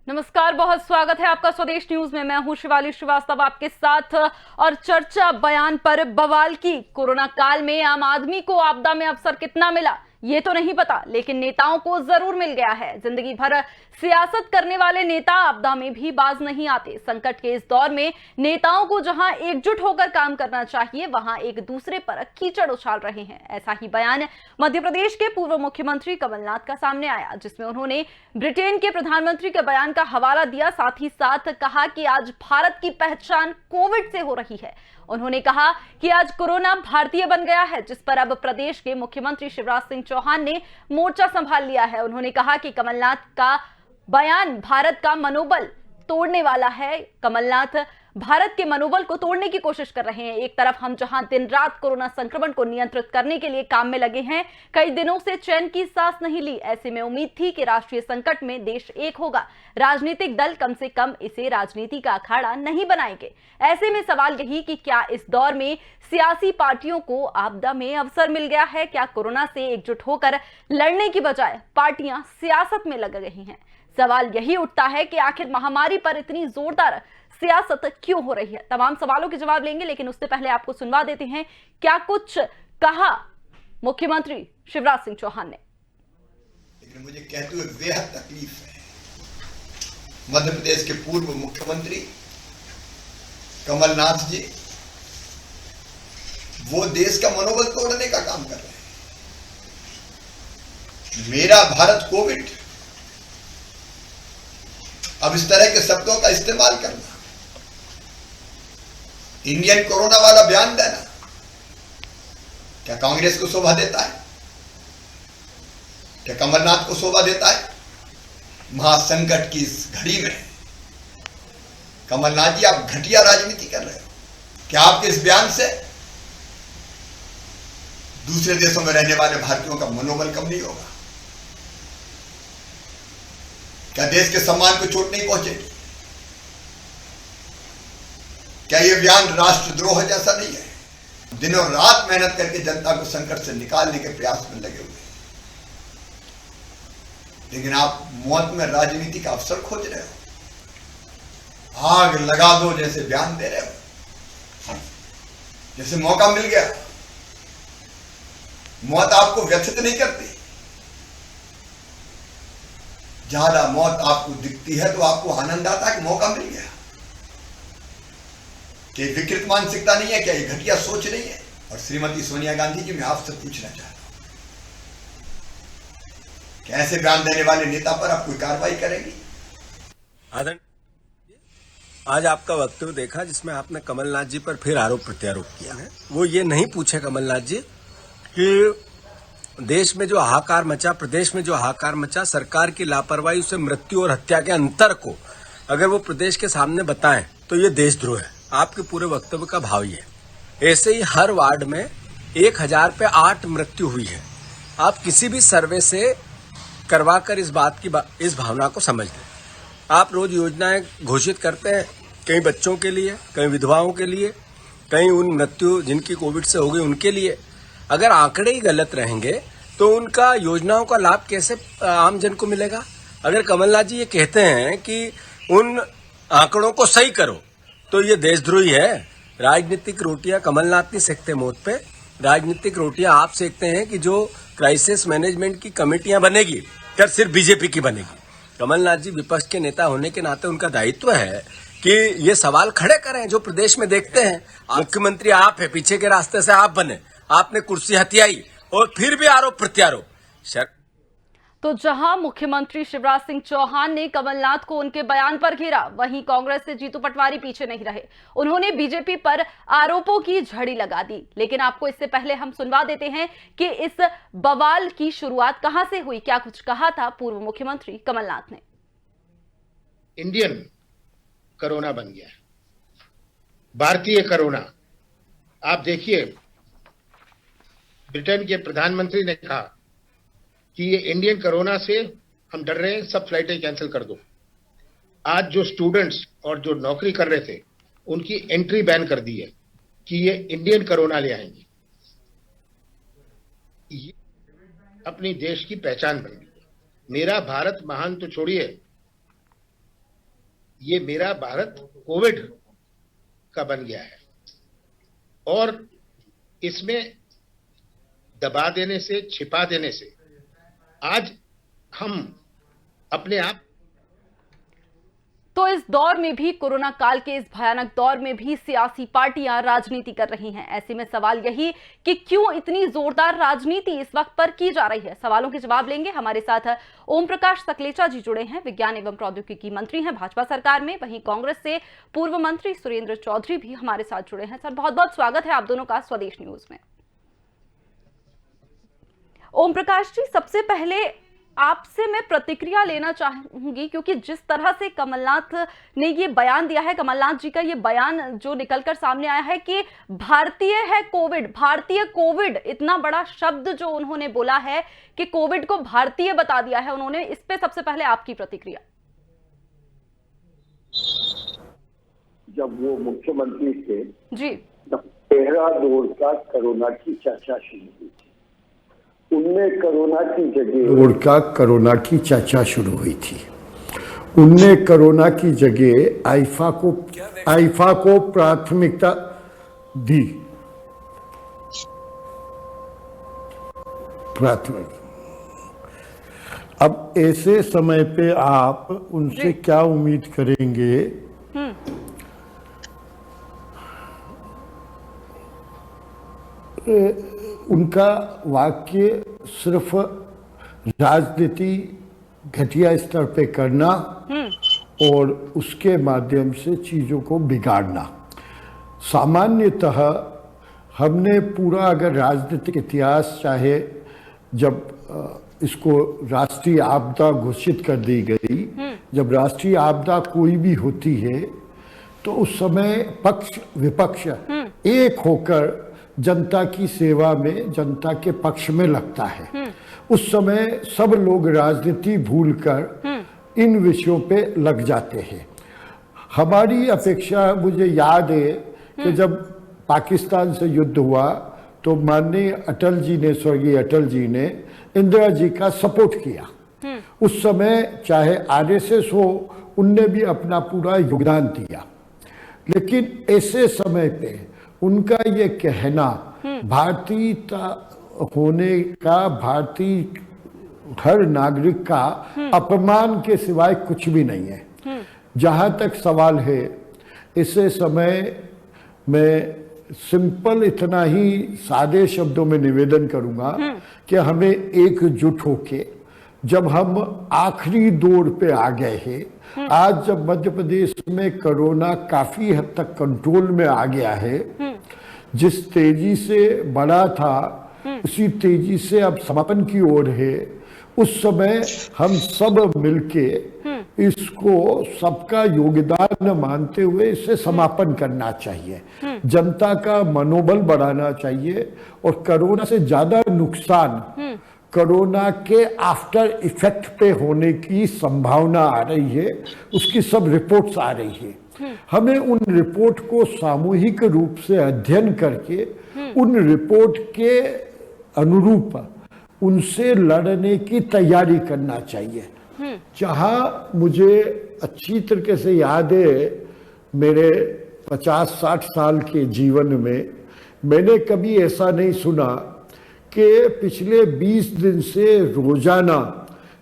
नमस्कार, बहुत स्वागत है आपका स्वदेश न्यूज में। मैं हूं शिवाली श्रीवास्तव आपके साथ। और चर्चा बयान पर बवाल की। कोरोना काल में आम आदमी को आपदा में अवसर कितना मिला ये तो नहीं पता, लेकिन नेताओं को जरूर मिल गया है। जिंदगी भर सियासत करने वाले नेता आपदा में भी बाज नहीं आते। संकट के इस दौर में नेताओं को जहां एकजुट होकर काम करना चाहिए, वहां एक दूसरे पर कीचड़ उछाल रहे हैं। ऐसा ही बयान मध्य प्रदेश के पूर्व मुख्यमंत्री कमलनाथ का सामने आया, जिसमें उन्होंने ब्रिटेन के प्रधानमंत्री के बयान का हवाला दिया। साथ ही साथ कहा कि आज भारत की पहचान कोविड से हो रही है। उन्होंने कहा कि आज कोरोना भारतीय बन गया है, जिस पर अब प्रदेश के मुख्यमंत्री शिवराज सिंह चौहान ने मोर्चा संभाल लिया है। उन्होंने कहा कि कमलनाथ का बयान भारत का मनोबल तोड़ने वाला है। कमलनाथ भारत के मनोबल को तोड़ने की कोशिश कर रहे हैं। एक तरफ हम जहां दिन रात कोरोना संक्रमण को नियंत्रित करने के लिए काम में लगे हैं, कई दिनों से चैन की सांस नहीं ली। ऐसे में उम्मीद थी कि राष्ट्रीय संकट में देश एक होगा। राजनीतिक दल कम से कम इसे राजनीति का अखाड़ा नहीं बनाएंगे। ऐसे में सवाल यही कि क्या इस दौर में सियासी पार्टियों को आपदा में अवसर मिल गया है? क्या कोरोना से एकजुट होकर लड़ने की बजाय पार्टियां सियासत में लग रही हैं? सवाल यही उठता है कि आखिर महामारी पर इतनी जोरदार सियासत क्यों हो रही है। तमाम सवालों के जवाब लेंगे, लेकिन उससे पहले आपको सुनवा देते हैं क्या कुछ कहा मुख्यमंत्री शिवराज सिंह चौहान ने। लेकिन मुझे कहते हुए बेहद तकलीफ है। मध्य प्रदेश के पूर्व मुख्यमंत्री कमलनाथ जी वो देश का मनोबल तोड़ने का काम कर रहे हैं। मेरा भारत कोविड, अब इस तरह के शब्दों का इस्तेमाल करना, इंडियन कोरोना वाला बयान देना, क्या कांग्रेस को शोभा देता है? क्या कमलनाथ को शोभा देता है? महासंकट की इस घड़ी में कमलनाथ जी आप घटिया राजनीति कर रहे हो। क्या आपके इस बयान से दूसरे देशों में रहने वाले भारतीयों का मनोबल कम नहीं होगा? क्या देश के सम्मान को चोट नहीं पहुंचेगी? क्या यह बयान राष्ट्रद्रोह जैसा नहीं है? दिनों रात मेहनत करके जनता को संकट से निकालने के प्रयास में लगे हुए हैं, लेकिन आप मौत में राजनीति का अवसर खोज रहे हो। आग लगा दो जैसे बयान दे रहे हो, जैसे मौका मिल गया। मौत आपको व्यथित नहीं करती। ज्यादा मौत आपको दिखती है तो आपको आनंद आता है कि मौका मिल गया। कि विकृत मानसिकता नहीं है क्या? ये घटिया सोच नहीं है? और श्रीमती सोनिया गांधी जी, मैं आपसे पूछना चाहता हूं कि ऐसे बयान देने वाले नेता पर आप कोई कार्रवाई करेंगी? आज आपका वक्तव्य देखा जिसमें आपने कमलनाथ जी पर फिर आरोप प्रत्यारोप किया है। वो ये नहीं पूछे कमलनाथ जी कि देश में जो हाहाकार मचा, प्रदेश में जो हाहाकार मचा, सरकार की लापरवाही से मृत्यु और हत्या के अंतर को अगर वो प्रदेश के सामने बताएं तो ये देशद्रोह है। आपके पूरे वक्तव्य का भाव ये है। ऐसे ही हर वार्ड में 1000 पे 8 मृत्यु हुई है। आप किसी भी सर्वे से करवाकर इस भावना को समझ लें। आप रोज योजनाएं घोषित करते हैं, कहीं बच्चों के लिए, कहीं विधवाओं के लिए, कहीं उन मृत्यु जिनकी कोविड से हो गई उनके लिए। अगर आंकड़े ही गलत रहेंगे तो उनका योजनाओं का लाभ कैसे आम जन को मिलेगा? अगर कमलनाथ जी ये कहते हैं कि उन आंकड़ों को सही करो तो ये देशद्रोही है। राजनीतिक रोटियां कमलनाथ नहीं सेकते मौत पे। राजनीतिक रोटियां आप सेकते हैं कि जो क्राइसिस मैनेजमेंट की कमेटियां बनेगी क्या सिर्फ बीजेपी की बनेगी? कमलनाथ जी विपक्ष के नेता होने के नाते उनका दायित्व है कि ये सवाल खड़े करें जो प्रदेश में देखते हैं। मुख्यमंत्री आप है, पीछे के रास्ते से आप बने, आपने कुर्सी हथियाई और फिर भी आरोप प्रत्यारोप। तो जहां मुख्यमंत्री शिवराज सिंह चौहान ने कमलनाथ को उनके बयान पर घेरा, वहीं कांग्रेस से जीतू पटवारी पीछे नहीं रहे। उन्होंने बीजेपी पर आरोपों की झड़ी लगा दी। लेकिन आपको इससे पहले हम सुनवा देते हैं कि इस बवाल की शुरुआत कहां से हुई, क्या कुछ कहा था पूर्व मुख्यमंत्री कमलनाथ ने। इंडियन कोरोना बन गया है, भारतीय कोरोना। आप देखिए, ब्रिटेन के प्रधानमंत्री ने कहा कि ये इंडियन कोरोना से हम डर रहे हैं, सब फ्लाइटें कैंसिल कर दो। आज जो स्टूडेंट्स और जो नौकरी कर रहे थे उनकी एंट्री बैन कर दी है कि ये इंडियन कोरोना ले आएंगे। ये अपनी देश की पहचान बन गई है। मेरा भारत महान तो छोड़िए, ये मेरा भारत कोविड का बन गया है और इसमें दबा देने से, छिपा देने से आज हम अपने आप। तो इस दौर में भी, कोरोना काल के इस भयानक दौर में भी सियासी पार्टियां राजनीति कर रही हैं। ऐसे में सवाल यही कि क्यों इतनी जोरदार राजनीति इस वक्त पर की जा रही है। सवालों के जवाब लेंगे। हमारे साथ ओम प्रकाश सकलेचा जी जुड़े हैं, विज्ञान एवं प्रौद्योगिकी मंत्री हैं भाजपा सरकार में। वहीं कांग्रेस से पूर्व मंत्री सुरेंद्र चौधरी भी हमारे साथ जुड़े हैं। सर, बहुत बहुत स्वागत है आप दोनों का स्वदेश न्यूज में। ओम प्रकाश जी, सबसे पहले आपसे मैं प्रतिक्रिया लेना चाहूंगी, क्योंकि जिस तरह से कमलनाथ ने ये बयान दिया है, कमलनाथ जी का ये बयान जो निकलकर सामने आया है कि भारतीय है कोविड, भारतीय कोविड, इतना बड़ा शब्द जो उन्होंने बोला है कि कोविड को भारतीय बता दिया है उन्होंने, इस पे सबसे पहले आपकी प्रतिक्रिया। जब वो मुख्यमंत्री थे जी, तब पहला दौर का कोरोना की चर्चा शुरू हुई थी। उनमें कोरोना की जगह दौर का कोरोना की चर्चा शुरू हुई थी। उनने कोरोना की जगह आइफा को प्राथमिकता दी। अब ऐसे समय पे आप उनसे क्या उम्मीद करेंगे? उनका वाक्य सिर्फ राजनीति घटिया स्तर पे करना और उसके माध्यम से चीजों को बिगाड़ना। सामान्यतः हमने पूरा अगर राजनीतिक इतिहास, चाहे जब इसको राष्ट्रीय आपदा घोषित कर दी गई, जब राष्ट्रीय आपदा कोई भी होती है तो उस समय पक्ष विपक्ष एक होकर जनता की सेवा में, जनता के पक्ष में लगता है। उस समय सब लोग राजनीति भूलकर इन विषयों पे लग जाते हैं। हमारी अपेक्षा, मुझे याद है कि जब पाकिस्तान से युद्ध हुआ तो माननीय अटल जी ने, स्वर्गीय अटल जी ने इंदिरा जी का सपोर्ट किया। उस समय चाहे आरएसएस हो, उनने भी अपना पूरा योगदान दिया। लेकिन ऐसे समय पे उनका ये कहना भारतीयता होने का, भारतीय हर नागरिक का अपमान के सिवाय कुछ भी नहीं है। जहां तक सवाल है, इसे समय में सिंपल इतना ही सादे शब्दों में निवेदन करूंगा कि हमें एकजुट होके, जब हम आखिरी दौर पे आ गए हैं, आज जब मध्य प्रदेश में कोरोना काफी हद तक कंट्रोल में आ गया है, जिस तेजी से बढ़ा था उसी तेजी से अब समापन की ओर है, उस समय हम सब मिलके इसको सबका योगदान मानते हुए इसे समापन करना चाहिए। जनता का मनोबल बढ़ाना चाहिए और कोरोना से ज्यादा नुकसान कोरोना के आफ्टर इफेक्ट पे होने की संभावना आ रही है। उसकी सब रिपोर्ट्स आ रही है। हमें उन रिपोर्ट को सामूहिक रूप से अध्ययन करके उन रिपोर्ट के अनुरूप उनसे लड़ने की तैयारी करना चाहिए। जहां मुझे अच्छी तरीके से याद है, मेरे 50-60 साल के जीवन में मैंने कभी ऐसा नहीं सुना कि पिछले 20 दिन से रोजाना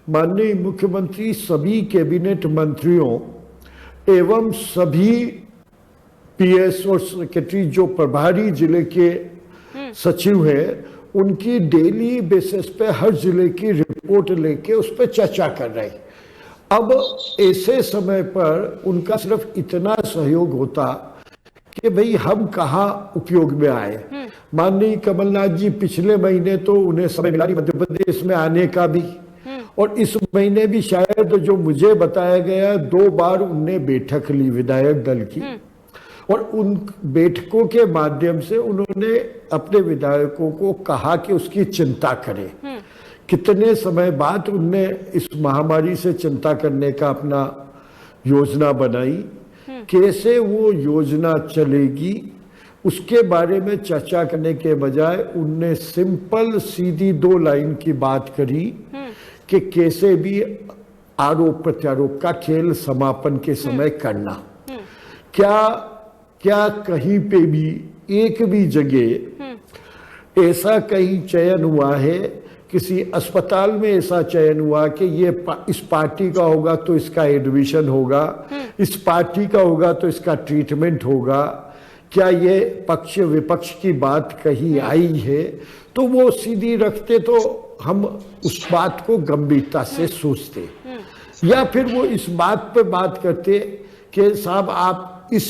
माननीय मुख्यमंत्री सभी कैबिनेट मंत्रियों एवं सभी पीएस और सेक्रेटरी जो प्रभारी जिले के सचिव हैं, उनकी डेली बेसिस पे हर जिले की रिपोर्ट लेके उस पर चर्चा कर रहे हैं। अब ऐसे समय पर उनका सिर्फ इतना सहयोग होता कि भाई हम कहाँ उपयोग में आए। माननीय कमलनाथ जी पिछले महीने तो उन्हें समय मिला मध्य प्रदेश में आने का भी, और इस महीने भी शायद जो मुझे बताया गया 2 बार उनने बैठक ली विधायक दल की, और उन बैठकों के माध्यम से उन्होंने अपने विधायकों को कहा कि उसकी चिंता करें। कितने समय बाद उनने इस महामारी से चिंता करने का अपना योजना बनाई, कैसे वो योजना चलेगी उसके बारे में चर्चा करने के बजाय उनने सिंपल सीधी 2 लाइन की बात करी कि कैसे भी आरोप प्रत्यारोप का खेल समापन के समय करना। क्या कहीं पे भी एक भी जगह ऐसा कहीं चयन हुआ है, किसी अस्पताल में ऐसा चयन हुआ कि ये इस पार्टी का होगा तो इसका एडमिशन होगा, इस पार्टी का होगा तो इसका ट्रीटमेंट होगा? क्या ये पक्ष विपक्ष की बात कहीं आई है? तो वो सीधी रखते तो हम उस बात को गंभीरता से सोचते, या फिर वो इस बात पे बात करते कि साहब आप इस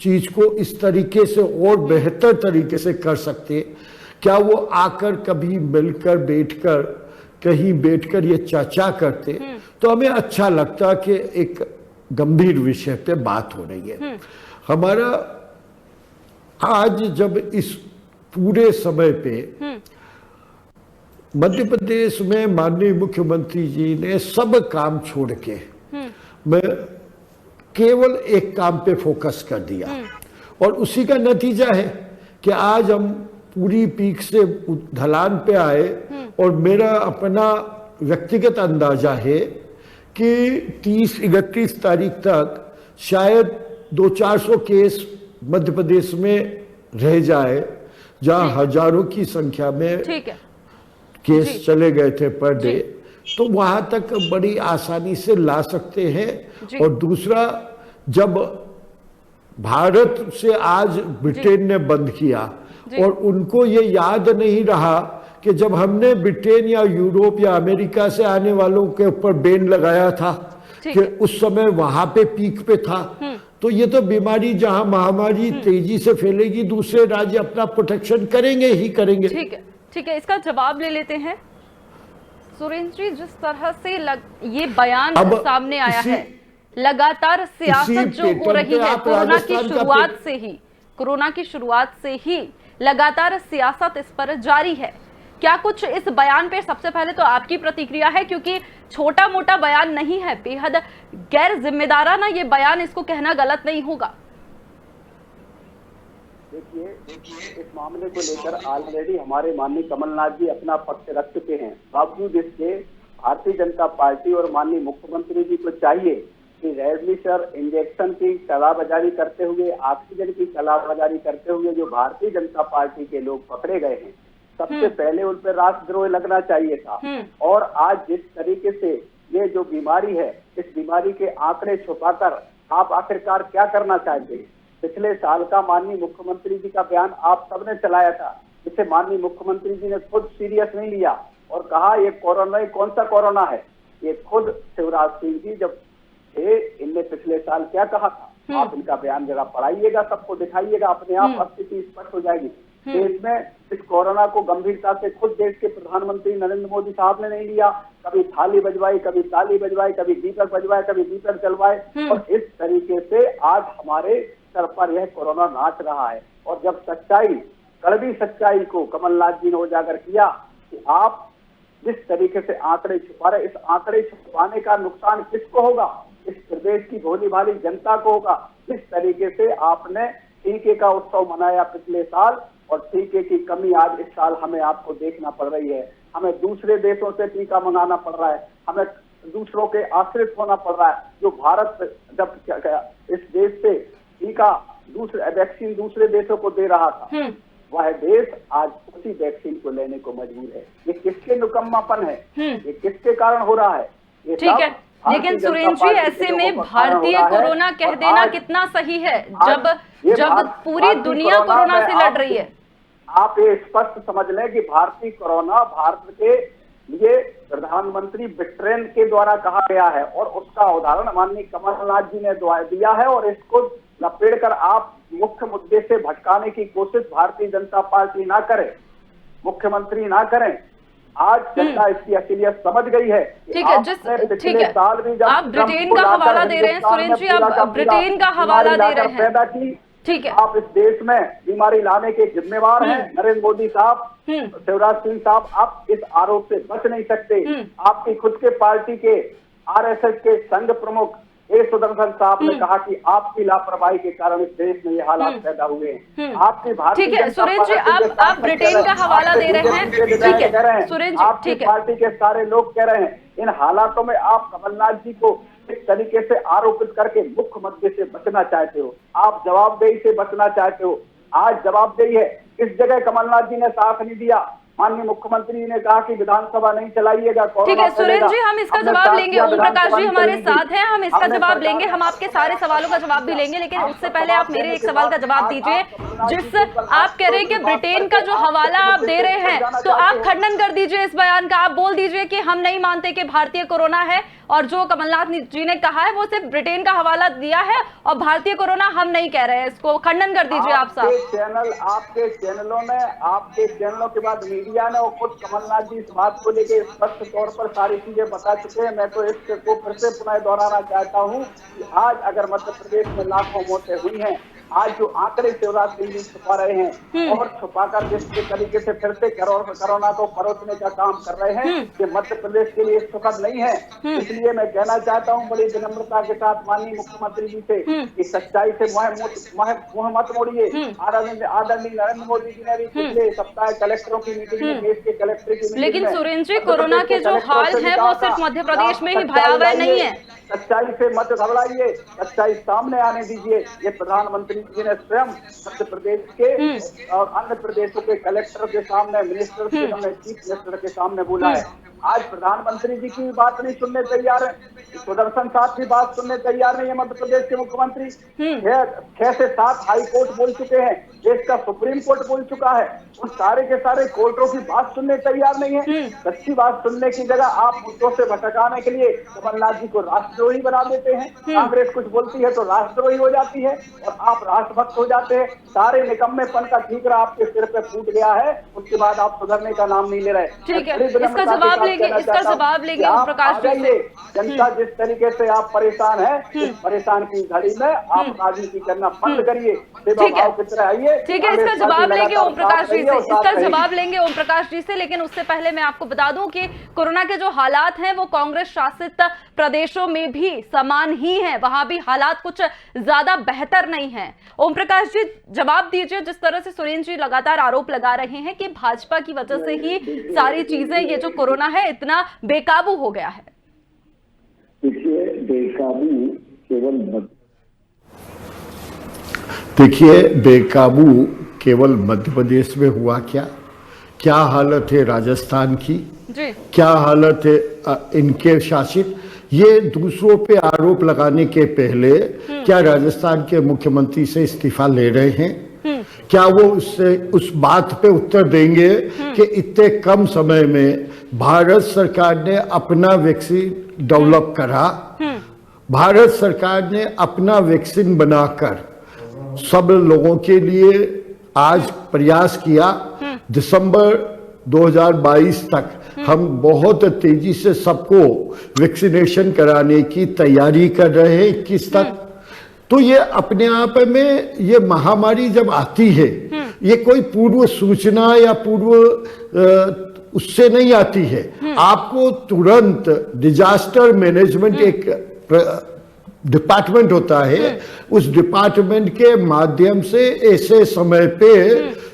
चीज को इस तरीके से और बेहतर तरीके से कर सकते। क्या वो आकर कभी मिलकर बैठकर कहीं बैठकर ये चर्चा करते तो हमें अच्छा लगता कि एक गंभीर विषय पे बात हो रही है। हमारा आज जब इस पूरे समय पे मध्य प्रदेश में माननीय मुख्यमंत्री जी ने सब काम छोड़ के मैं केवल एक काम पे फोकस कर दिया, और उसी का नतीजा है कि आज हम पूरी पीक से ढलान पे आए। और मेरा अपना व्यक्तिगत अंदाजा है कि 30-31 तारीख तक शायद 200-400 केस मध्य प्रदेश में रह जाए, जहां हजारों की संख्या में केस चले गए थे पर डे, तो वहां तक बड़ी आसानी से ला सकते हैं। और दूसरा, जब भारत से आज ब्रिटेन ने बंद किया और उनको ये याद नहीं रहा कि जब हमने ब्रिटेन या यूरोप या अमेरिका से आने वालों के ऊपर बैन लगाया था कि उस समय वहां पे पीक पे था, तो ये तो बीमारी जहां महामारी तेजी से फैलेगी, दूसरे राज्य अपना प्रोटेक्शन करेंगे ही करेंगे। ठीक है, इसका जवाब ले लेते हैं। सुरेंद्र जी, जिस तरह से ये बयान सामने आया है, लगातार सियासत जो हो रही है कोरोना की शुरुआत से ही लगातार सियासत इस पर जारी है। क्या कुछ इस बयान पे, सबसे पहले तो आपकी प्रतिक्रिया है, क्योंकि छोटा मोटा बयान नहीं है, बेहद गैर जिम्मेदाराना ये बयान, इसको कहना गलत नहीं होगा। देखिए, इस मामले को लेकर ऑलरेडी हमारे माननीय कमलनाथ जी अपना पक्ष रख चुके हैं। बावजूद इसके भारतीय जनता पार्टी और माननीय मुख्यमंत्री जी को चाहिए कि रेमडेसिविर इंजेक्शन की कालाबाजारी करते हुए, ऑक्सीजन की कालाबाजारी करते हुए जो भारतीय जनता पार्टी के लोग पकड़े गए हैं, सबसे पहले उन पर राष्ट्रद्रोह लगना चाहिए था। और आज जिस तरीके से ये जो बीमारी है, इस बीमारी के आंकड़े छुपाकर आप आखिरकार क्या करना चाहते हैं? पिछले साल का माननीय मुख्यमंत्री जी का बयान आप सबने चलाया था, जिसे माननीय मुख्यमंत्री जी ने खुद सीरियस नहीं लिया और कहा ये कोरोना, कौन सा कोरोना है। ये खुद शिवराज सिंह जी जब थे, इनने पिछले साल क्या कहा था, आप इनका बयान जरा पढ़ाइएगा, सबको दिखाइएगा, अपने आप स्थिति स्पष्ट हो जाएगी। देश में इस कोरोना को गंभीरता से खुद देश के प्रधानमंत्री नरेंद्र मोदी साहब ने नहीं लिया। कभी थाली बजवाई, कभी ताली बजवाई, कभी दीपक बजवाए, कभी दीपक जलवाए, और इस तरीके से आज हमारे सर पर यह कोरोना नाच रहा है। और जब सच्चाई, कड़वी सच्चाई को कमलनाथ जी ने उजागर किया कि आप जिस तरीके से आंकड़े छुपा रहे, इस आंकड़े छुपाने का नुकसान किसको होगा? इस प्रदेश की भोली भाली जनता को होगा। जिस तरीके से आपने टीके का उत्सव मनाया पिछले साल, और टीके की कमी आज इस साल हमें आपको देखना पड़ रही है। हमें दूसरे देशों से टीका मंगाना पड़ रहा है, हमें दूसरों के आश्रित होना पड़ रहा है। जो भारत जब इस देश से टीका, दूसरे वैक्सीन दूसरे देशों को दे रहा था, वह देश आज उसी वैक्सीन को लेने को मजबूर है। ये किसके निकम्मापन है? ये किसके कारण हो रहा है? ये ठीक है, लेकिन सुरेंद्र जी, ऐसे में भारतीय कोरोना कह देना कितना सही है, जब पूरी दुनिया कोरोना से लड़ रही है? आप ये स्पष्ट समझ लें कि भारतीय कोरोना भारत के लिए प्रधानमंत्री ब्रिटेन के द्वारा कहा गया है, और उसका उदाहरण माननीय कमलनाथ जी ने दिया है। और इसको लपेटकर आप मुख्य मुद्दे से भटकाने की कोशिश भारतीय जनता पार्टी ना करे, मुख्यमंत्री ना करें। आज जनता इसकी असलियत समझ गई है। ठीक है, ठीक है, आप ब्रिटेन का हवाला दे रहे हैं सुरेंद्र जी, आप ब्रिटेन का हवाला दे रहे हैं, पैदा की। ठीक है, आप इस देश में बीमारी लाने के जिम्मेवार हैं नरेंद्र मोदी साहब, शिवराज सिंह साहब। आप इस आरोप से बच नहीं सकते। आपकी खुद के पार्टी के आरएसएस के संघ प्रमुख ए सुदर्शन साहब ने कहा कि आपकी लापरवाही के कारण इस देश में ये हालात पैदा हुए हैं। आपकी भारतीय ठीक है सुरेश जी, आप ब्रिटेन का हवाला दे रहे हैं, ठीक है सुरेश जी, आपकी पार्टी के सारे लोग कह रहे हैं। इन हालातों में आप कमलनाथ जी को इस तरीके से आरोपित करके मुख्य मुद्दे से बचना चाहते हो, आप जवाबदेही से बचना चाहते हो। आज जवाबदेही है, इस जगह कमलनाथ जी ने साथ नहीं दिया। माननीय मुख्यमंत्री ने कहा कि विधानसभा नहीं चलाइएगा, ठीक है सुरेश जी, हम इसका जवाब लेंगे। ओम प्रकाश जी हमारे साथ हैं, हम इसका जवाब लेंगे, हम आपके सारे सवालों का जवाब भी लेंगे, लेकिन उससे पहले आप मेरे एक सवाल का जवाब दीजिए। जिस आप कह रहे हैं कि ब्रिटेन का जो हवाला आप दे रहे हैं, तो आप खंडन कर दीजिए इस बयान का। आप बोल दीजिए कि हम नहीं मानते कि भारतीय कोरोना है, और जो कमलनाथ जी ने कहा है वो सिर्फ ब्रिटेन का हवाला दिया है, और भारतीय कोरोना हम नहीं कह रहे हैं। इसको खंडन कर दीजिए आप साहब। आपके चैनलों के बाद मीडिया ने और खुद कमलनाथ जी इस बात को लेकर स्पष्ट तौर पर सारी चीजें बता चुके हैं। मैं तो इसको फिर से पुनः दोहराना चाहता हूँ कि आज अगर मध्य प्रदेश में लाखों मौतें हुई हैं, आज जो आंकड़े शिवराज सिंह जी छुपा रहे हैं और छुपाकर जिस तरीके से फिर से कोरोना को परोसने का काम कर रहे हैं, ये मध्य प्रदेश के लिए सुखद नहीं है। इसलिए मैं कहना चाहता हूं बड़ी विनम्रता के साथ माननीय मुख्यमंत्री जी से कि सच्चाई से मुंह मत मोड़िए। आदरणीय नरेंद्र मोदी जी ने भी पिछले सप्ताह कलेक्टरों की मीटिंग में, देश के कलेक्टर की मीटिंग, लेकिन सुरेंद्र जी, कोरोना के जो हाल है वो सिर्फ मध्य प्रदेश में ही भयावह नहीं है। सच्चाई से मत घबराइए, सच्चाई सामने आने दीजिए। ये प्रधानमंत्री जी ने स्वयं मध्य प्रदेश के और अन्य प्रदेशों के कलेक्टर के सामने, मिनिस्टर के सामने, चीफ मिनिस्टर के सामने बोला है। आज प्रधानमंत्री जी की बात नहीं सुनने तैयार है, सुदर्शन साहब की बात सुनने तैयार नहीं है मध्य प्रदेश के मुख्यमंत्री। 6 से 7 हाई कोर्ट बोल चुके हैं, देश का सुप्रीम कोर्ट बोल चुका है, उन सारे के सारे कोर्टों की बात सुनने तैयार नहीं है। सच्ची बात सुनने की जगह आप मुद्दों से भटकाने के लिए कमलनाथ जी को राष्ट्रद्रोही बना देते हैं। कांग्रेस कुछ बोलती है तो राष्ट्रद्रोही हो जाती है और आप राष्ट्रभक्त हो जाते हैं। सारे निकम्मेपन का ठीकरा आपके सिर पे फूट गया है, उसके बाद आप सुधरने का नाम नहीं ले रहे। ठीक है, इसका जवाब लेंगे ओम प्रकाश जी से। जनता जिस तरीके से आप परेशान है, परेशान की घड़ी में आप राजनीति करना बंद करिए, सेवा की तरह आइए। ठीक है, इसका जवाब लेंगे ओम प्रकाश जी से, इसका जवाब लेंगे ओम प्रकाश जी से। लेकिन उससे पहले मैं आपको बता दूं कि कोरोना के जो हालात हैं वो कांग्रेस शासित प्रदेशों में भी समान ही हैं, वहां भी हालात कुछ ज्यादा बेहतर नहीं है। ओम प्रकाश जी जवाब दीजिए, जिस तरह से सुरेंद्र जी लगातार आरोप लगा रहे हैं कि भाजपा की वजह से ही सारी चीजें, ये जो कोरोना है इतना बेकाबू हो गया है। देखिए बेकाबू केवल मध्य प्रदेश में हुआ क्या हालत है राजस्थान की जी, क्या हालत है इनके शासित। ये दूसरों पे आरोप लगाने के पहले क्या राजस्थान के मुख्यमंत्री से इस्तीफा ले रहे हैं? क्या वो उससे उस बात पे उत्तर देंगे कि इतने कम समय में भारत सरकार ने अपना वैक्सीन डेवलप करा, भारत सरकार ने अपना वैक्सीन बनाकर सब लोगों के लिए आज प्रयास किया। दिसंबर 2022 तक हम बहुत तेजी से सबको वैक्सीनेशन कराने की तैयारी कर रहे हैं 21 तक। तो ये अपने आप में ये महामारी जब आती है, ये कोई पूर्व सूचना या पूर्व उससे नहीं आती है। आपको तुरंत डिजास्टर मैनेजमेंट एक डिपार्टमेंट होता है, उस डिपार्टमेंट के माध्यम से ऐसे समय पे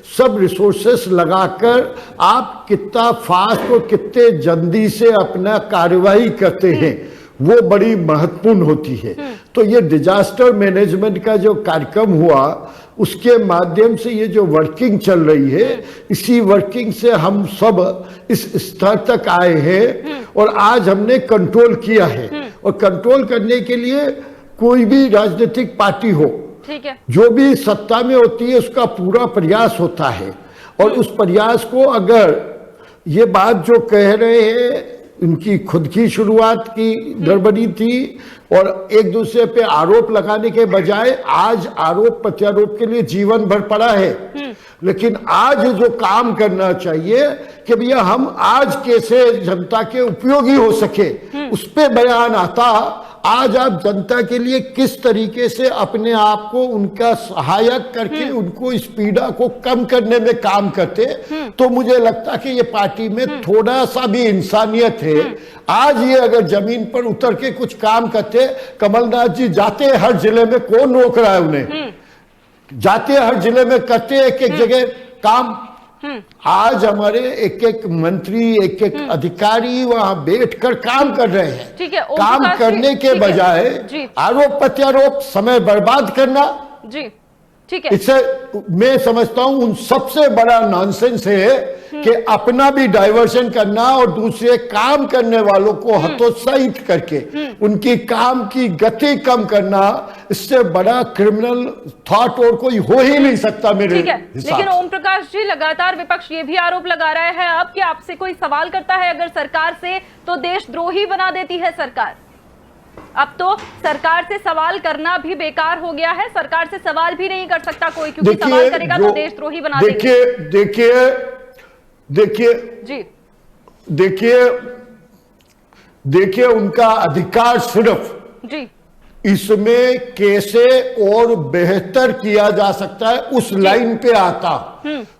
सब रिसोर्सेस लगाकर आप कितना फास्ट और कितने जल्दी से अपना कार्यवाही करते हैं, वो बड़ी महत्वपूर्ण होती है। तो ये डिजास्टर मैनेजमेंट का जो कार्यक्रम हुआ, उसके माध्यम से ये जो वर्किंग चल रही है, इसी वर्किंग से हम सब इस स्तर तक आए हैं और आज हमने कंट्रोल किया है। और कंट्रोल करने के लिए कोई भी राजनीतिक पार्टी हो, ठीक है, जो भी सत्ता में होती है, उसका पूरा प्रयास होता है। और उस प्रयास को अगर ये बात जो कह रहे हैं, इनकी खुद की शुरुआत की गड़बड़ी थी और एक दूसरे पे आरोप लगाने के बजाय आज आरोप प्रत्यारोप के लिए जीवन भर पड़ा है। लेकिन आज जो काम करना चाहिए कि भैया हम आज कैसे जनता के उपयोगी हो सके, उस पे बयान आता। आज आप जनता के लिए किस तरीके से अपने आप को उनका सहायक करके उनको इस पीड़ा को कम करने में काम करते, तो मुझे लगता कि ये पार्टी में थोड़ा सा भी इंसानियत है। आज ये अगर जमीन पर उतर के कुछ काम करते, कमलनाथ जी जाते हैं हर जिले में, कौन रोक रहा है उन्हें, जाते हैं हर जिले में, करते एक एक जगह काम। आज हमारे एक एक मंत्री, एक एक अधिकारी वहां बैठकर काम कर रहे हैं। ठीक है, काम करने के बजाय आरोप प्रत्यारोप, समय बर्बाद करना, जी ठीक है, इससे मैं समझता हूं उन सबसे बड़ा नॉनसेंस है कि अपना भी डाइवर्शन करना और दूसरे काम करने वालों को हतोत्साहित करके उनकी काम की गति कम करना, इससे बड़ा क्रिमिनल थॉट और कोई हो ही नहीं सकता मेरे हिसाब से। लेकिन ओम प्रकाश जी, लगातार विपक्ष ये भी आरोप लगा रहा है अब कि आपसे कोई सवाल करता है अगर सरकार से, तो देशद्रोही बना देती है सरकार। अब तो सरकार से सवाल करना भी बेकार हो गया है, सरकार से सवाल भी नहीं कर सकता कोई, क्योंकि सवाल करेगा तो देशद्रोही बना देंगे। देखिए उनका अधिकार सिर्फ जी इसमें कैसे और बेहतर किया जा सकता है उस लाइन पे आता,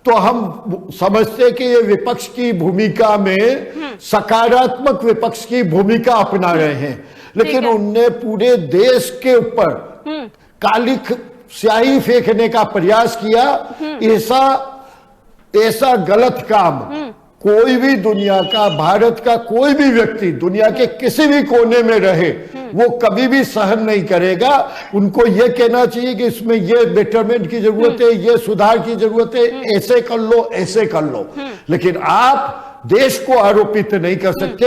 तो हम समझते कि ये विपक्ष की भूमिका में सकारात्मक विपक्ष की भूमिका अपना रहे हैं, लेकिन उनने पूरे देश के ऊपर काली स्याही फेंकने का प्रयास किया। ऐसा गलत काम कोई भी दुनिया का, भारत का कोई भी व्यक्ति दुनिया के किसी भी कोने में रहे वो कभी भी सहन नहीं करेगा। उनको ये कहना चाहिए कि इसमें ये बेटरमेंट की जरूरत है, ये सुधार की जरूरत है, ऐसे कर लो, ऐसे कर लो, लेकिन आप देश को आरोपित नहीं कर सकते।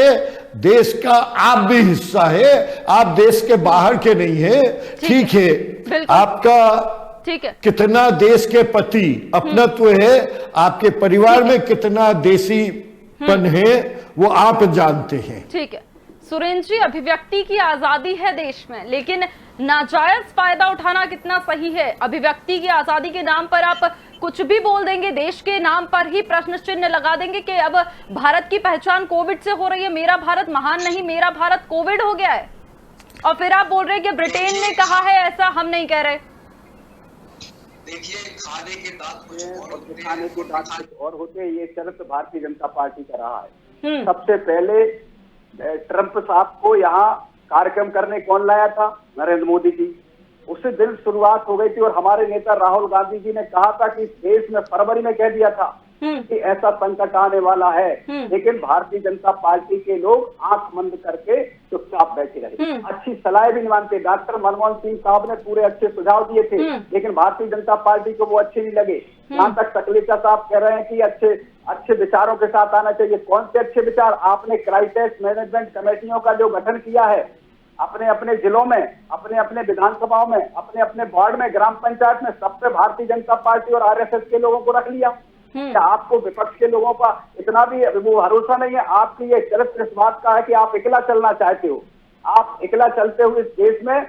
देश का आप भी हिस्सा है, आप देश के बाहर के नहीं है। ठीक है, आपका ठीक है, कितना देश के प्रति अपनत्व है, आपके परिवार में कितना देसीपन है, वो आप जानते हैं। ठीक है सुरेंद्र जी, अभिव्यक्ति की आजादी है देश में, लेकिन नाजायज फायदा उठाना कितना सही है? अभिव्यक्ति की आजादी के नाम पर आप कुछ भी बोल देंगे, देश के नाम पर ही प्रश्न चिन्ह लगा देंगे कि अब भारत की पहचान कोविड से हो रही है, मेरा भारत महान नहीं, मेरा भारत कोविड हो गया है, और फिर आप बोल रहे हैं कि ब्रिटेन ने कहा है ऐसा, हम नहीं कह रहे। देखिए, खाने के दांत कुछ और होते हैं, ये चरित्र भारतीय जनता पार्टी का रहा है। सबसे पहले ट्रंप साहब को यहाँ कार्यक्रम करने कौन लाया था? नरेंद्र मोदी जी। उसी दिन शुरुआत हो गई थी और हमारे नेता राहुल गांधी जी ने कहा था कि इस देश में फरवरी में कह दिया था कि ऐसा संकट आने वाला है, लेकिन भारतीय जनता पार्टी के लोग आंख बंद करके चुपचाप बैठे रहे, अच्छी सलाह भी नहीं मानते। डॉक्टर मनमोहन सिंह साहब ने पूरे अच्छे सुझाव दिए थे, लेकिन भारतीय जनता पार्टी को वो अच्छे नहीं लगे। यहाँ तक तकलीफा साहब कह रहे हैं कि अच्छे विचारों के साथ आना चाहिए। कौन से अच्छे विचार? आपने क्राइसिस मैनेजमेंट कमेटियों का जो गठन किया है अपने अपने जिलों में, अपने अपने विधानसभाओं में, अपने अपने वार्ड में, ग्राम पंचायत में, सब पे भारतीय जनता पार्टी और आरएसएस के लोगों को रख लिया। क्या आपको विपक्ष के लोगों का इतना भी वो भरोसा नहीं है? आपकी ये चरित्र इस बात का है कि आप अकेला चलना चाहते हो। आप अकेला चलते हुए इस देश में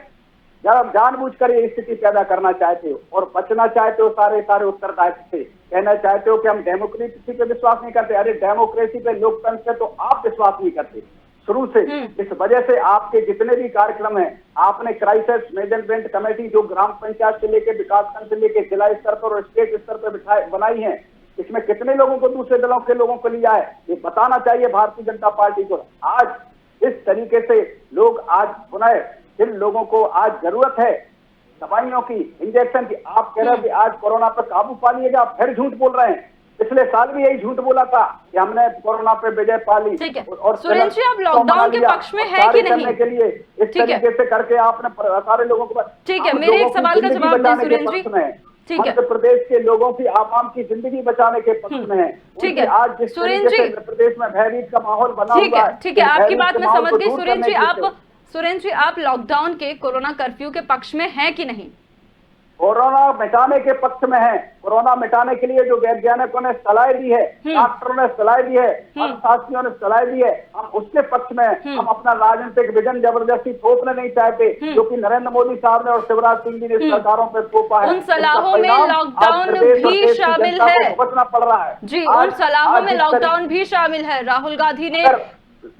जब जानबूझकर ये स्थिति पैदा करना चाहते हो और बचना चाहते हो सारे उत्तरदायित्व से। कहना चाहते हो कि हम डेमोक्रेसी पे विश्वास नहीं करते। अरे डेमोक्रेसी पे, लोकतंत्र पे तो आप विश्वास नहीं करते शुरू से। इस वजह से आपके जितने भी कार्यक्रम हैं, आपने क्राइसिस मैनेजमेंट कमेटी जो ग्राम पंचायत से लेकर विकासखंड से लेकर जिला स्तर पर और स्टेट स्तर पर बनाई है, इसमें कितने लोगों को, दूसरे दलों के लोगों को लिया है, ये बताना चाहिए भारतीय जनता पार्टी को। आज इस तरीके से लोग आज पुनः जिन लोगों को आज जरूरत है दवाइयों की, इंजेक्शन की, आप कह रहे हो कि आज कोरोना पर काबू पा लिएगा, आप फिर झूठ बोल रहे हैं। पिछले साल भी यही झूठ बोला था कि हमने कोरोना पे विजय पा ली। और सुरेंद्र जी, आप लॉकडाउन के पक्ष में है कि नहीं? के लिए इस तरीके से करके आपने सारे लोगों को, ठीक है, मेरे एक सवाल का जवाब दें सुरेंद्र जी। ठीक है, मध्य प्रदेश के लोगों की, आवाम की जिंदगी बचाने के पक्ष में है। ठीक है, आज जिस तरीके से मध्य प्रदेश में भयभीत का माहौल बना हुआ है, ठीक है, आपकी बात मैं समझ गई। सुरेंद्र जी, आप लॉकडाउन के, कोरोना कर्फ्यू के पक्ष में हैं कि नहीं? कोरोना मिटाने के पक्ष में है। कोरोना मिटाने के लिए जो वैज्ञानिकों ने सलाह दी है, डॉक्टरों ने सलाह दी है, अर्थशास्त्रियों ने सलाह दी है, हम उसके पक्ष में हैं। हम अपना राजनीतिक विजन जबरदस्ती थोपने नहीं चाहते, जो कि नरेंद्र मोदी साहब ने और शिवराज सिंह जी ने सरकारों पर थोपा है। उन सलाहों में लॉकडाउन भी शामिल है, भुगतना पड़ रहा है जी, उन सलाहों में लॉकडाउन भी शामिल है। राहुल गांधी ने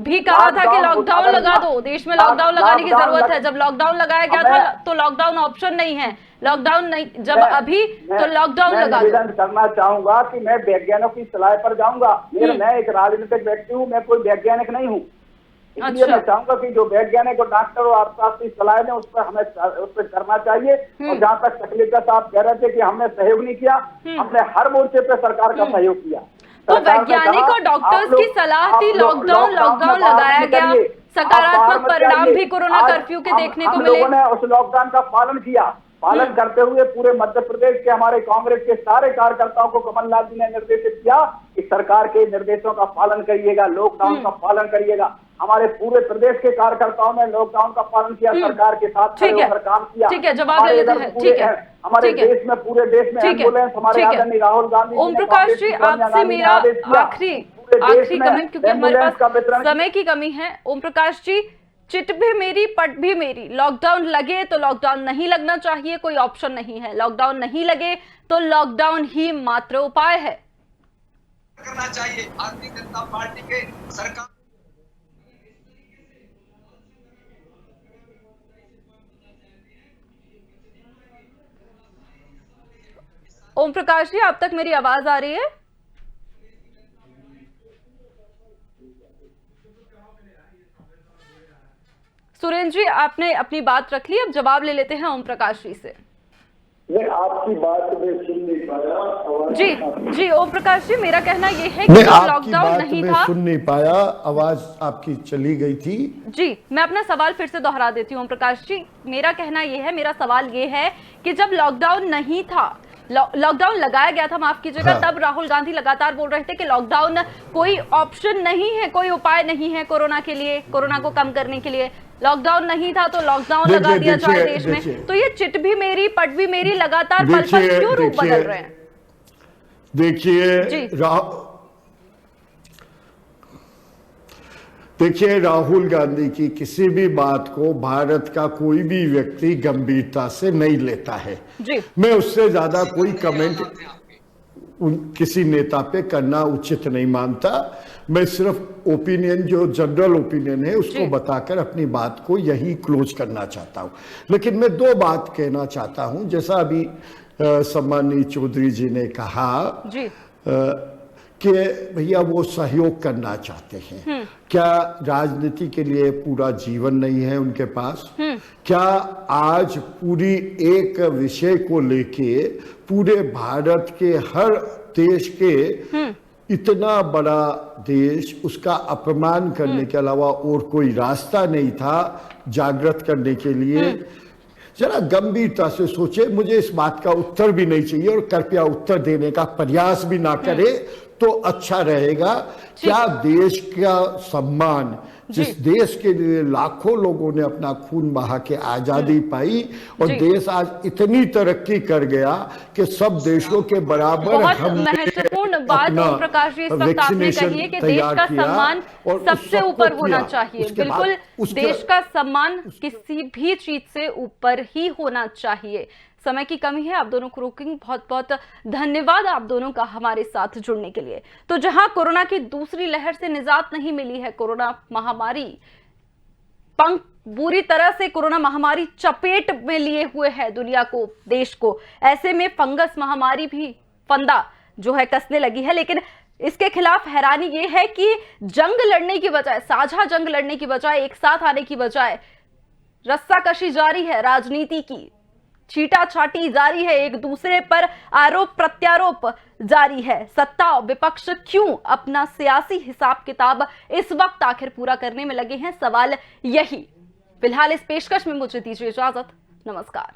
भी कहा था कि लॉकडाउन लगा दो, देश में लॉकडाउन लगाने की जरूरत है। जब लॉकडाउन लगाया गया था तो लॉकडाउन ऑप्शन नहीं है, लॉकडाउन नहीं, जब अभी तो लॉकडाउन लगा दो। निवेदन करना चाहूंगा कि मैं वैज्ञानिकों की सलाह पर जाऊंगा। मैं एक राजनीतिक व्यक्ति हूँ, मैं कोई वैज्ञानिक नहीं हूँ, इसलिए मैं चाहूंगा कि जो वैज्ञानिक और डॉक्टर और आपकी सलाह दें उस पर हमें उस पर करना चाहिए। और जहाँ तक तकलीफ का आप कह रहे थे कि हमने सहयोग नहीं किया, हमने हर मोर्चे पे सरकार का सहयोग किया। तो वैज्ञानिक और डॉक्टर्स की सलाह थी लॉकडाउन लगाया गया, सकारात्मक परिणाम भी कोरोना कर्फ्यू के देखने को मिले। लोगों ने उस लॉकडाउन का पालन किया, पालन करते हुए पूरे मध्य प्रदेश के हमारे कांग्रेस के सारे कार्यकर्ताओं को कमलनाथ जी ने निर्देशित किया कि सरकार के निर्देशों का पालन करिएगा, लॉकडाउन का पालन करिएगा। हमारे पूरे प्रदेश के कार्यकर्ताओं ने लॉकडाउन का पालन किया, सरकार के साथ काम किया। ठीक है, जवाब ले लेते हैं। ठीक है, हमारे देश में, पूरे देश में एम्बुलेंस हमारे आदरणीय राहुल गांधी, ओम प्रकाश जी, आपसे मेरा आखिरी कमेंट, क्योंकि हमारे पास समय की कमी है। ओम प्रकाश जी, चिट भी मेरी पट भी मेरी, लॉकडाउन लगे तो लॉकडाउन नहीं लगना चाहिए, कोई ऑप्शन नहीं है। लॉकडाउन नहीं लगे तो लॉकडाउन ही मात्र उपाय है। करना चाहिए भारतीय जनता पार्टी के सरकार। ओम प्रकाश जी, आप तक मेरी आवाज आ रही है? सुरेंद्र जी, आपने अपनी बात रख ली, अब जवाब ले लेते हैं ओम प्रकाश जी से। मैं आपकी बात में सुन नहीं पाया। जी ओम प्रकाश जी, मेरा कहना यह है कि लॉकडाउन नहीं था, सुन नहीं पाया, आवाज आपकी चली गई थी। जी, मैं अपना सवाल फिर से दोहरा देती हूँ ओम प्रकाश जी। मेरा कहना यह है, मेरा सवाल ये है कि जब लॉकडाउन नहीं था, लॉकडाउन लगाया गया था, माफ कीजिएगा, तब राहुल गांधी लगातार बोल रहे थे कि लॉकडाउन कोई ऑप्शन नहीं है, कोई उपाय नहीं है कोरोना के लिए, कोरोना को कम करने के लिए। लॉकडाउन नहीं था तो लॉकडाउन लगा दिया जाए देश में। तो ये चिट भी मेरी पट भी मेरी लगातार पल पल क्यों रूप बदल रहे हैं? देखिए, राहुल गांधी की किसी भी बात को भारत का कोई भी व्यक्ति गंभीरता से नहीं लेता है। मैं उससे ज्यादा कोई कमेंट किसी नेता पे करना उचित नहीं मानता। मैं सिर्फ ओपिनियन, जो जनरल ओपिनियन है, उसको बताकर अपनी बात को यही क्लोज करना चाहता हूं। लेकिन मैं दो बात कहना चाहता हूं। जैसा अभी सम्माननीय चौधरी जी ने कहा कि भैया वो सहयोग करना चाहते हैं, क्या राजनीति के लिए पूरा जीवन नहीं है उनके पास? क्या आज पूरी एक विषय को लेके पूरे भारत के हर देश के, इतना बड़ा देश, उसका अपमान करने के अलावा और कोई रास्ता नहीं था जागृत करने के लिए? जरा गंभीरता से सोचे। मुझे इस बात का उत्तर भी नहीं चाहिए और कृपया उत्तर देने का प्रयास भी ना करे तो अच्छा रहेगा। क्या देश का सम्मान, जिस देश के लिए लाखों लोगों ने अपना खून बहा के आजादी पाई और देश आज इतनी तरक्की कर गया कि सब देशों के बराबर हमने महत्वपूर्ण बात ओम प्रकाश जी इस वक्त आपने कही है कि देश का सम्मान सबसे ऊपर होना चाहिए। बिल्कुल, देश का सम्मान किसी भी चीज से ऊपर ही होना चाहिए। समय की कमी है, आप दोनों को रोकेंगे। बहुत बहुत धन्यवाद आप दोनों का हमारे साथ जुड़ने के लिए। तो जहां कोरोना की दूसरी लहर से निजात नहीं मिली है, कोरोना महामारी बुरी तरह से कोरोना महामारी चपेट में लिए हुए है दुनिया को, देश को, ऐसे में फंगस महामारी भी फंदा जो है कसने लगी है। लेकिन इसके खिलाफ हैरानी यह है कि जंग लड़ने की बजाय, साझा जंग लड़ने की बजाय, एक साथ आने की बजाय रस्साकशी जारी है, राजनीति की छीटाछाटी जारी है, एक दूसरे पर आरोप प्रत्यारोप जारी है। सत्ता और विपक्ष क्यों अपना सियासी हिसाब किताब इस वक्त आखिर पूरा करने में लगे हैं, सवाल यही। फिलहाल इस पेशकश में मुझे दीजिए इजाजत। नमस्कार।